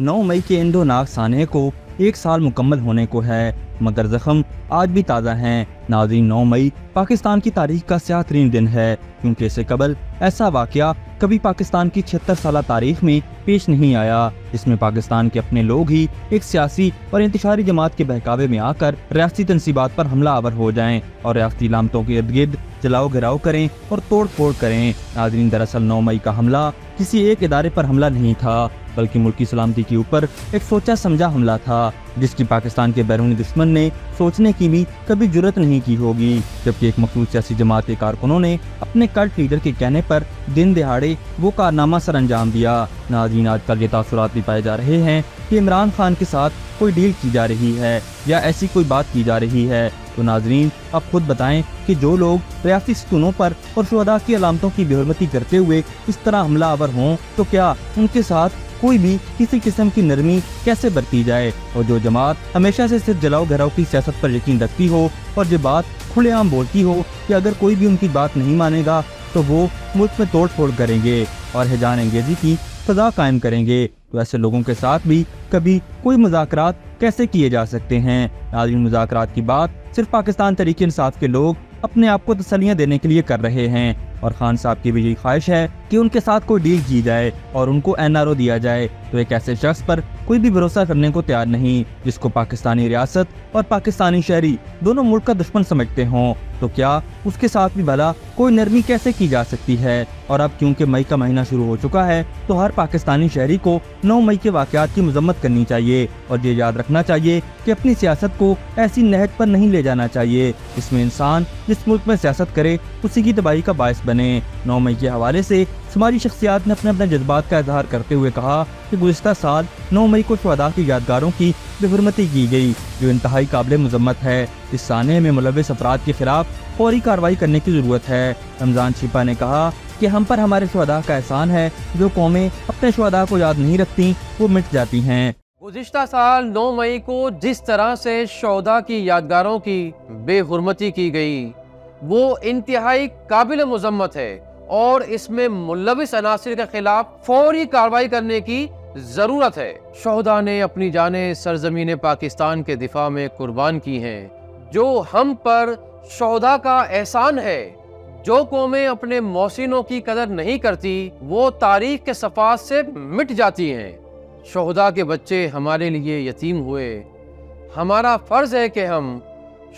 9 मई के इंडोनाक सानहे को 1 साल मुकम्मल होने को है, मगर जख्म आज भी ताज़ा हैं। नाज़रीन, 9 मई पाकिस्तान की तारीख का स्याह तरीन दिन है, क्योंकि इससे कबल ऐसा वाक़या कभी पाकिस्तान की 76 साला तारीख में पेश नहीं आया, जिसमें पाकिस्तान के अपने लोग ही एक सियासी और इंतशारी जमात के बहकावे में आकर रियासती तनसीबात पर हमला आवर हो जाएं और रियासती इलामतों के इर्द गिर्द जलाओ गिराओ करें और तोड़ फोड़ करें। नाज़रीन, दरअसल 9 मई का हमला किसी एक इदारे पर हमला नहीं था, बल्कि मुल्की सलामती के ऊपर एक सोचा समझा हमला था, जिसकी पाकिस्तान के बैरूनी दुश्मन ने सोचने की भी कभी जुर्रत नहीं की होगी। जबकि एक मखसूस सियासी जमात के कारकुनों ने अपने कल्ट लीडर के कहने पर दिन दिहाड़े वो कारनामा सर अंजाम दिया। नाज़रीन, आजकल ये तासुरात भी पाए जा रहे हैं कि इमरान खान के साथ कोई डील की जा रही है या ऐसी कोई बात की जा रही है। तो नाज़रीन, आप खुद बताएं कि जो लोग रियासती सतूनों पर और शुहदा की अलामतों की बेहुरमती करते हुए इस तरह हमलावर हों, तो क्या उनके साथ कोई भी किसी किस्म की नरमी कैसे बरती जाए। और जो जमात हमेशा से सिर्फ जलाओ घराओ की सियासत पर यकीन रखती हो और ये बात खुलेआम बोलती हो कि अगर कोई भी उनकी बात नहीं मानेगा तो वो मुल्क में तोड़ फोड़ करेंगे और हिजान अंगेजी की सजा कायम करेंगे, तो ऐसे लोगों के साथ भी कभी कोई मुज़ाकरात कैसे किए जा सकते हैं। नाज़रीन, मुज़ाकरात की बात सिर्फ पाकिस्तान तहरीक इंसाफ के लोग अपने आप को तसल्लियाँ देने के लिए कर रहे हैं, और खान साहब की भी यही ख्वाहिश है कि उनके साथ कोई डील की जाए और उनको NRO दिया जाए। तो एक ऐसे शख्स पर कोई भी भरोसा करने को तैयार नहीं जिसको पाकिस्तानी रियासत और पाकिस्तानी शहरी दोनों मुल्क का दुश्मन समझते हों, तो क्या उसके साथ भी भला कोई नरमी कैसे की जा सकती है। और अब क्योंकि मई का महीना शुरू हो चुका है, तो हर पाकिस्तानी शहरी को 9 मई के वाक़यात की मजम्मत करनी चाहिए और ये याद रखना चाहिए कि अपनी सियासत को ऐसी नहज पर नहीं ले जाना चाहिए जिसमें इंसान जिस मुल्क में सियासत करे उसी की तबाही का बायस बने। 9 मई के हवाले से समाजी शख्सियात ने अपने अपने जज्बात का इजहार करते हुए कहा कि गुज़िश्ता साल 9 मई को शुहदा की यादगारों की बेहुरमती की गई, जो इंतहाई काबिल मजम्मत है। इस सानहे में मुलव्विस अफराद के खिलाफ फौरी कार्रवाई करने की ज़रूरत है। रमज़ान शिपा ने कहा कि हम पर हमारे शुहदा का एहसान है, जो कौमें अपने शुहदा को याद नहीं रखती वो मिट जाती हैं। गुज़िश्ता साल 9 मई को जिस तरह से शुहदा की यादगारों की बेहुरमती की गई वो इंतहाई काबिल मजम्मत है और इसमें मुल्लविस अनासिर के खिलाफ फौरी कार्रवाई करने की ज़रूरत है। शुहदा ने अपनी जानें सरज़मीन पाकिस्तान के दिफा में कुर्बान की हैं, जो हम पर शुहदा का एहसान है। जो कौमें अपने मोहसिनों की कदर नहीं करती वो तारीख के सफ़ात से मिट जाती हैं। शुहदा के बच्चे हमारे लिए यतीम हुए, हमारा फ़र्ज़ है कि हम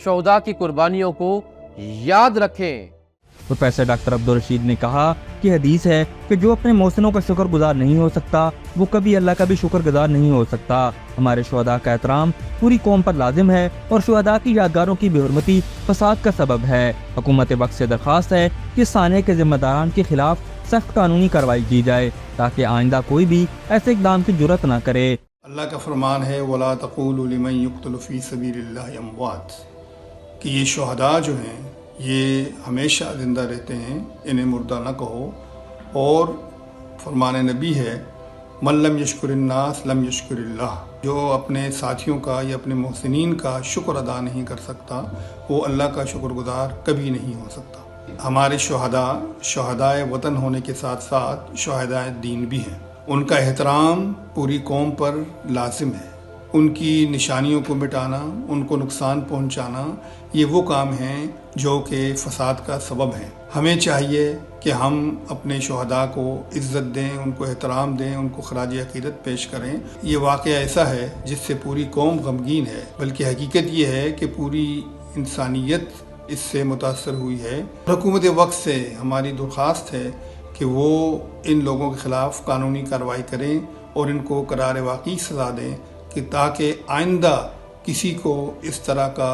शुहदा की कुर्बानियों को याद रखें। प्रोफेसर डॉक्टर अब्दुल रशीद ने कहा कि हदीस है कि जो अपने मोहसिनों का शुक्रगुजार नहीं हो सकता वो कभी अल्लाह का भी शुक्रगुजार नहीं हो सकता। हमारे शुहदा का एहतराम पूरी कौम पर लाजिम है और शुहदा की यादगारों की बेहुरमती फसाद का सबब है। हुकूमत वक्त से दरख्वास्त है कि सानहे के जिम्मेदारान के खिलाफ सख्त कानूनी कार्रवाई की जाए ताकि आइंदा कोई भी ऐसे इक़दाम की जुर्रत न करे। अल्लाह का फरमान है वला तक़ूलू लिमन युक़्तलू फ़ी सबीलिल्लाहि अमवात, कि ये शुहदा जो हैं ये हमेशा ज़िंदा रहते हैं, इन्हें मुर्दा न कहो। और फरमान नबी है मन लम यशकुरिन्नास लम यशकुरिल्लाह, जो अपने साथियों का या अपने मोहसिनीन का शुक्र अदा नहीं कर सकता वो अल्लाह का शुक्रगुजार कभी नहीं हो सकता। हमारे शुहदा शुहदाए वतन होने के साथ साथ शुहदाए दीन भी हैं। उनका एहतराम पूरी कौम पर लाजिम है। उनकी निशानियों को मिटाना, उनको नुकसान पहुंचाना, ये वो काम हैं जो कि फसाद का सबब हैं। हमें चाहिए कि हम अपने शुहदा को इज़्ज़त दें, उनको एहतराम दें, उनको खराज अक़ीदत पेश करें। ये वाक़या ऐसा है जिससे पूरी कौम गमगीन है, बल्कि हकीकत ये है कि पूरी इंसानियत इससे मुतासर हुई है। हुकूमत वक्त से हमारी दरख्वास्त है कि वो इन लोगों के ख़िलाफ़ कानूनी कार्रवाई करें और इनको करार वाक़ई सज़ा दें कि ताकि आइंदा किसी को इस तरह का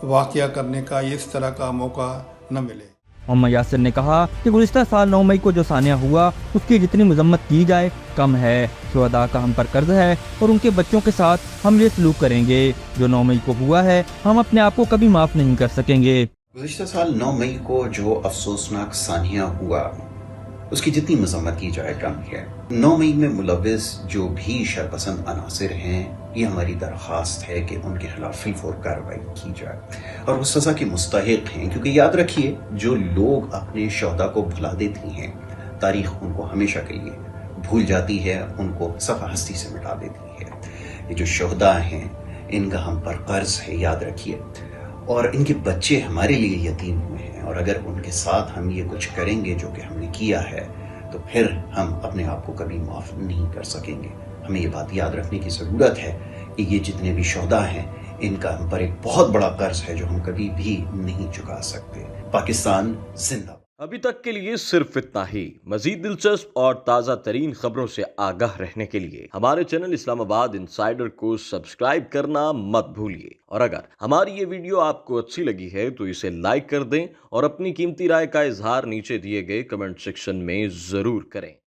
वाक़या करने का या इस तरह का मौका न मिले। मोहम्मद यासिर ने कहा कि गुज़िश्ता साल 9 मई को जो सानिया हुआ उसकी जितनी मजम्मत की जाए कम है। शुहदा का हम पर कर्ज है और उनके बच्चों के साथ हम ये सलूक करेंगे जो 9 मई को हुआ है हम अपने आप को कभी माफ़ नहीं कर सकेंगे। गुज़िश्ता साल 9 मई को जो अफसोसनाक सानिया हुआ उसकी जितनी मजम्मत की जाए कम है। 9 मई में मुलव्विस जो भी शरपसंद अनासिर हैं ये हमारी दरख्वास्त है कि उनके खिलाफ फिलफौर कार्रवाई की जाए और वो सज़ा के मुस्तहिक हैं, क्योंकि याद रखिए जो लोग अपने शुहदा को भुला देती हैं तारीख उनको हमेशा के लिए بھول جاتی ہے، ان کو صفحہ ہستی سے مٹا دیتی ہے۔ یہ جو شہداء ہیں ان کا ہم پر قرض ہے، یاد رکھیے، اور ان کے بچے ہمارے لیے یتیم ہوئے ہیں، اور اگر ان کے ساتھ ہم یہ کچھ کریں گے جو کہ ہم نے کیا ہے تو پھر ہم اپنے آپ کو کبھی معاف نہیں کر سکیں گے۔ ہمیں یہ بات یاد رکھنے کی ضرورت ہے کہ یہ جتنے بھی شہداء ہیں ان کا ہم پر ایک بہت بڑا قرض ہے جو ہم کبھی بھی نہیں چکا سکتے۔ پاکستان زندہ باد۔ ابھی تک کے لیے صرف اتنا ہی۔ مزید دلچسپ اور تازہ ترین خبروں سے آگاہ رہنے کے لیے ہمارے چینل اسلام آباد انسائیڈر کو سبسکرائب کرنا مت بھولیے، اور اگر ہماری یہ ویڈیو آپ کو اچھی لگی ہے تو اسے لائک کر دیں اور اپنی قیمتی رائے کا اظہار نیچے دیے گئے کمنٹ سیکشن میں ضرور کریں۔